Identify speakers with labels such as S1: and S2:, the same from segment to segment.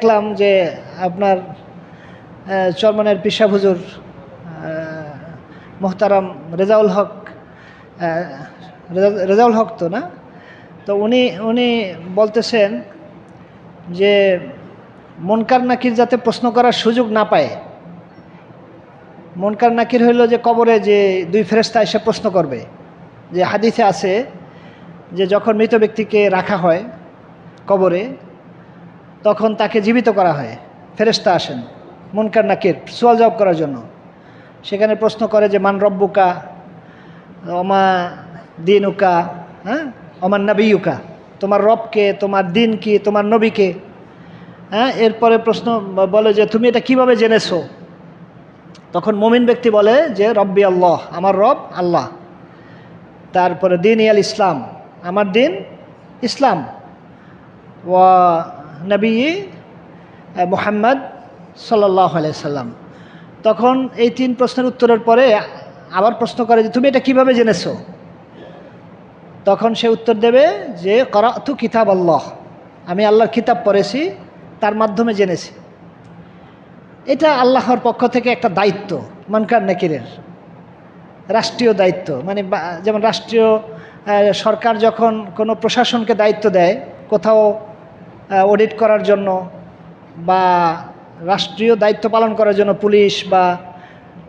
S1: দেখলাম যে আপনার চরমনের পিসা হুজুর মোহতারাম রেজাউল হক, রেজাউল হক তো না, তো উনি বলতেছেন যে মুনকার নাকির যাতে প্রশ্ন করার সুযোগ না পায়। মুনকার নাকির হইল যে কবরে যে দুই ফেরেশতা এসে প্রশ্ন করবে, যে হাদিসে আছে যে যখন মৃত ব্যক্তিকে রাখা হয় কবরে তখন তাকে জীবিত করা হয়, ফেরেশতা আসেন মুনকার নাকির সওয়াল জবাব করার জন্য। সেখানে প্রশ্ন করে যে মান রব্বুকা, অমা দিনুকা, হ্যাঁ, অমান নবীকা, তোমার রবকে, তোমার দিন কি, তোমার নবীকে। হ্যাঁ, এরপরে প্রশ্ন বলে যে তুমি এটা কিভাবে জেনেছো? তখন মুমিন ব্যক্তি বলে যে রব্বি আল্লাহ, আমার রব আল্লাহ। তারপরে দিন ইয়াল ইসলাম, আমার দিন ইসলাম। ওয়া নবী মুহাম্মদ সাল্লাল্লাহু আলাইহি সাল্লাম। তখন এই তিন প্রশ্নের উত্তরের পরে আবার প্রশ্ন করে যে তুমি এটা কিভাবে জেনেছো? তখন সে উত্তর দেবে যে করাতু কিতাব আল্লাহ, আমি আল্লাহর কিতাব পড়েছি, তার মাধ্যমে জেনেছি। এটা আল্লাহর পক্ষ থেকে একটা দায়িত্ব মুনকার নাকিরের, রাষ্ট্রীয় দায়িত্ব। মানে যেমন রাষ্ট্রীয় সরকার যখন কোনো প্রশাসনকে দায়িত্ব দেয় কোথাও অডিট করার জন্য বা রাষ্ট্রীয় দায়িত্ব পালন করার জন্য, পুলিশ বা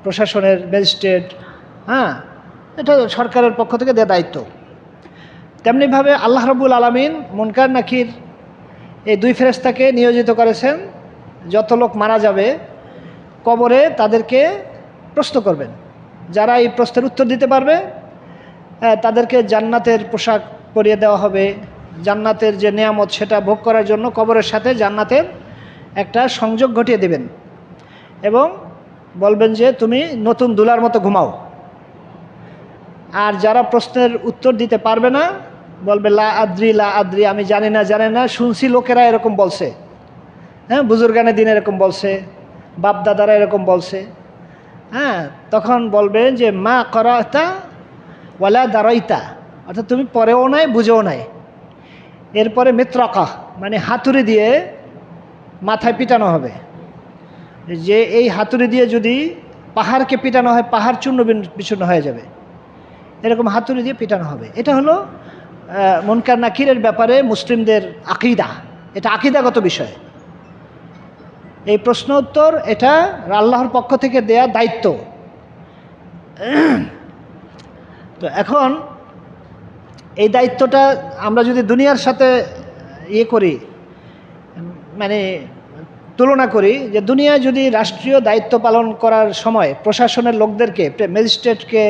S1: প্রশাসনের ম্যাজিস্ট্রেট, হ্যাঁ, এটা সরকারের পক্ষ থেকে দেওয়া দায়িত্ব। তেমনিভাবে আল্লাহ রাব্বুল আলামিন মুনকার নাকির এই দুই ফেরেশতাকে নিয়োজিত করেছেন, যত লোক মারা যাবে কবরে তাদেরকে প্রশ্ন করবেন। যারা এই প্রশ্নের উত্তর দিতে পারবে তাদেরকে জান্নাতের পোশাক পরিয়ে দেওয়া হবে, জান্নাতের যে নেয়ামত সেটা ভোগ করার জন্য কবরের সাথে জান্নাতের একটা সংযোগ ঘটিয়ে দেবেন এবং বলবেন যে তুমি নতুন দুলার মতো ঘুমাও। আর যারা প্রশ্নের উত্তর দিতে পারবে না বলবে লা আদ্রি লা আদ্রি, আমি জানি না, শুনছি লোকেরা এরকম বলছে, হ্যাঁ, বুজুর্গানে দিন এরকম বলছে, বাপ দাদারা এরকম বলছে। হ্যাঁ, তখন বলবেন যে মা করাতা ওয়ালা দারাইতা, অর্থাৎ তুমি পড়েও নাই বুঝেও নাই। এরপরে মিত্রাকা মানে হাতুড়ি দিয়ে মাথায় পিটানো হবে, যে এই হাতুড়ি দিয়ে যদি পাহাড়কে পিটানো হয় পাহাড় চূর্ণ বিচূর্ণ হয়ে যাবে, এরকম হাতুড়ি দিয়ে পিটানো হবে। এটা হলো মুনকার নাকিরের ব্যাপারে মুসলিমদের আকীদা, এটা আকীদাগত বিষয়। এই প্রশ্ন উত্তর এটা আল্লাহর পক্ষ থেকে দেয়া দায়িত্ব। তো এখন এই দায়িত্বটা আমরা যদি দুনিয়ার সাথে করি, মানে তুলনা করি, যে দুনিয়ায় যদি রাষ্ট্রীয় দায়িত্ব পালন করার সময় প্রশাসনের লোকদেরকে, ম্যাজিস্ট্রেটকে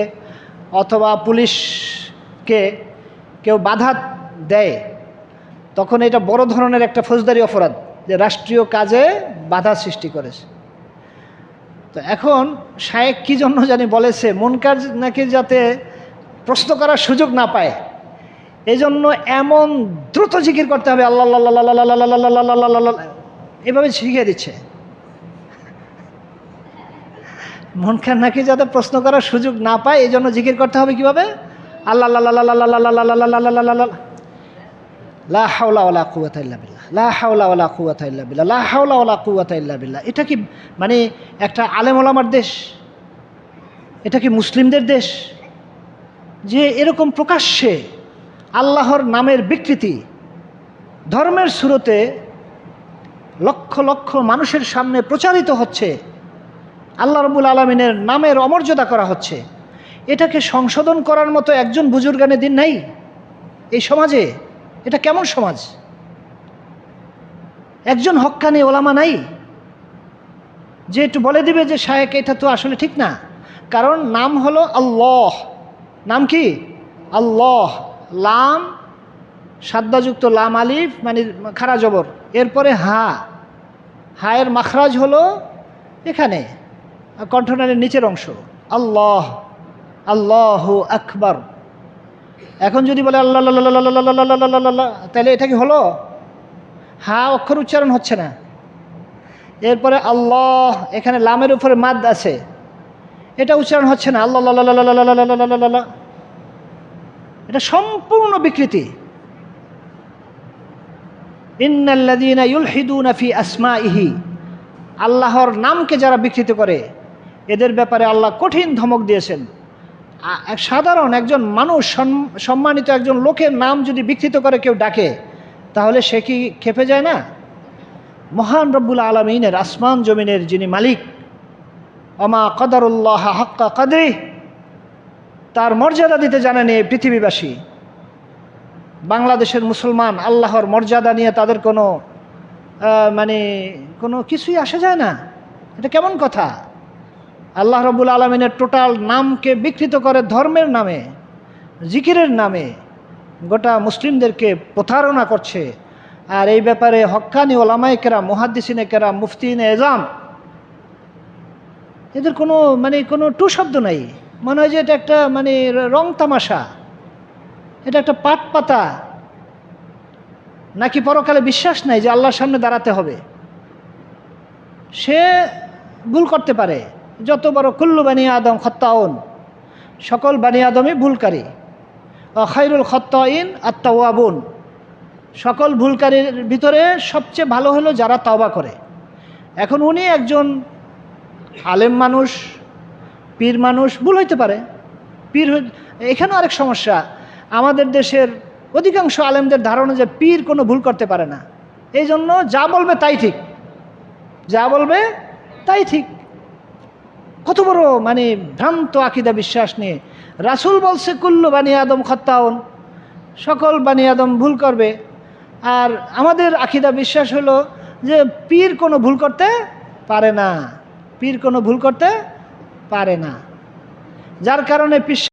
S1: অথবা পুলিশকে কেউ বাধা দেয়, তখন এটা বড় ধরনের একটা ফৌজদারি অপরাধ, যে রাষ্ট্রীয় কাজে বাধা সৃষ্টি করেছে। তো এখন শায়েখ কি জন্য জানি বলেছে মুনকার নাকির যাতে প্রশ্ন করার সুযোগ না পায়, এই জন্য এমন দ্রুত জিকির করতে হবে আল্লাহ আল্লাহ, এভাবে শিখিয়ে দিচ্ছে। মুনকার নাকির যাতে প্রশ্ন করার সুযোগ না পায় এই জন্য জিকির করতে হবে কিভাবে? আল্লাহ আল্লাহ, লা হাওলা ওয়ালা কুওয়াতা ইল্লা বিল্লাহ, লা হাওলা ওয়ালা কুওয়াতা ইল্লা বিল্লাহ, লা হাওলা ওয়ালা কুওয়াতা ইল্লা বিল্লাহ। এটা কি মানে একটা আলেম ওলামার দেশ? এটা কি মুসলিমদের দেশ যে এরকম প্রকাশ্যে আল্লাহর নামের বিকৃতি ধর্মের সুরতে লক্ষ লক্ষ মানুষের সামনে প্রচারিত হচ্ছে, আল্লাহ রাব্বুল আলামিনের নামের অমর্যাদা করা হচ্ছে? এটাকে সংশোধন করার মতো একজন বুজুর্গানে দিন নাই এই সমাজে? এটা কেমন সমাজ? একজন হক্কানি ওলামা নাই যে একটু বলে দিবে যে শায়েখ এটা তো আসলে ঠিক না? কারণ নাম হলো আল্লাহ। নাম কি? আল্লাহ। লাম সাদ্দাযুক্ত লাম আলিফ মানে খাড়া জবর, এরপরে হায়ের মাখরাজ হলো এখানে কণ্ঠনালীর নিচের অংশ। আল্লাহ, আল্লাহু আকবার। এখন যদি বলে আল্লাহ আল্লাহ, তাহলে এটা কি হলো? অক্ষর উচ্চারণ হচ্ছে না। এরপরে আল্লাহ, এখানে লামের উপরে মাদ আছে, এটা উচ্চারণ হচ্ছে না। আল্লাহ আল্লাহ, এটা সম্পূর্ণ বিকৃতি। ইন্নাল্লাযীনা ইউলহিদুনা ফি আসমাইহি, আল্লাহর নামকে যারা বিকৃত করে এদের ব্যাপারে আল্লাহ কঠিন ধমক দিয়েছেন। সাধারণ একজন মানুষ, সম্মানিত একজন লোকের নাম যদি বিকৃত করে কেউ ডাকে, তাহলে সে কি খেপে যায় না? মহান রব্বুল আলামিনের, আসমান জমিনের যিনি মালিক, ওমা কদরুল্লাহ হাক্কা কদরিহি, তার মর্যাদা দিতে জানেনি এই পৃথিবীবাসী। বাংলাদেশের মুসলমান আল্লাহর মর্যাদা নিয়ে তাদের কোনো কিছুই আসে যায় না। এটা কেমন কথা? আল্লাহ রব্বুল আলামিনের টোটাল নামকে বিকৃত করে ধর্মের নামে, জিকিরের নামে গোটা মুসলিমদেরকে প্রতারণা করছে। আর এই ব্যাপারে হক্কানি ওলামায়ে কেরাম, মুহাদ্দিসিনে কেরাম, মুফতিনে এজাম, এদের কোনো টু শব্দ নাই। মনে হয় যে এটা একটা রং তামাশা, এটা একটা পাট পাতা, নাকি পরকালে বিশ্বাস নাই যে আল্লাহর সামনে দাঁড়াতে হবে। সে ভুল করতে পারে, যত বড় কুল্লু বানি আদম খত্তাউন, সকল বানি আদমই ভুলকারী। খায়রুল খত্তাইন আত-তাওয়াবুন, সকল ভুলকারীর ভিতরে সবচেয়ে ভালো হলো যারা তওবা করে। এখন উনি একজন আলেম মানুষ, পীর মানুষ, ভুল হইতে পারে। এখানেও আরেক সমস্যা, আমাদের দেশের অধিকাংশ আলেমদের ধারণা যে পীর কোনো ভুল করতে পারে না, এই জন্য যা বলবে তাই ঠিক, যা বলবে তাই ঠিক। কত বড় ভ্রান্ত আকীদা বিশ্বাস নিয়ে। রাসূল বলছে কুল্লু বানি আদম খত্তাউন, সকল বানি আদম ভুল করবে। আর আমাদের আকীদা বিশ্বাস হলো যে পীর কোনো ভুল করতে পারে না, পীর কোনো ভুল করতে পারে না, যার কারণে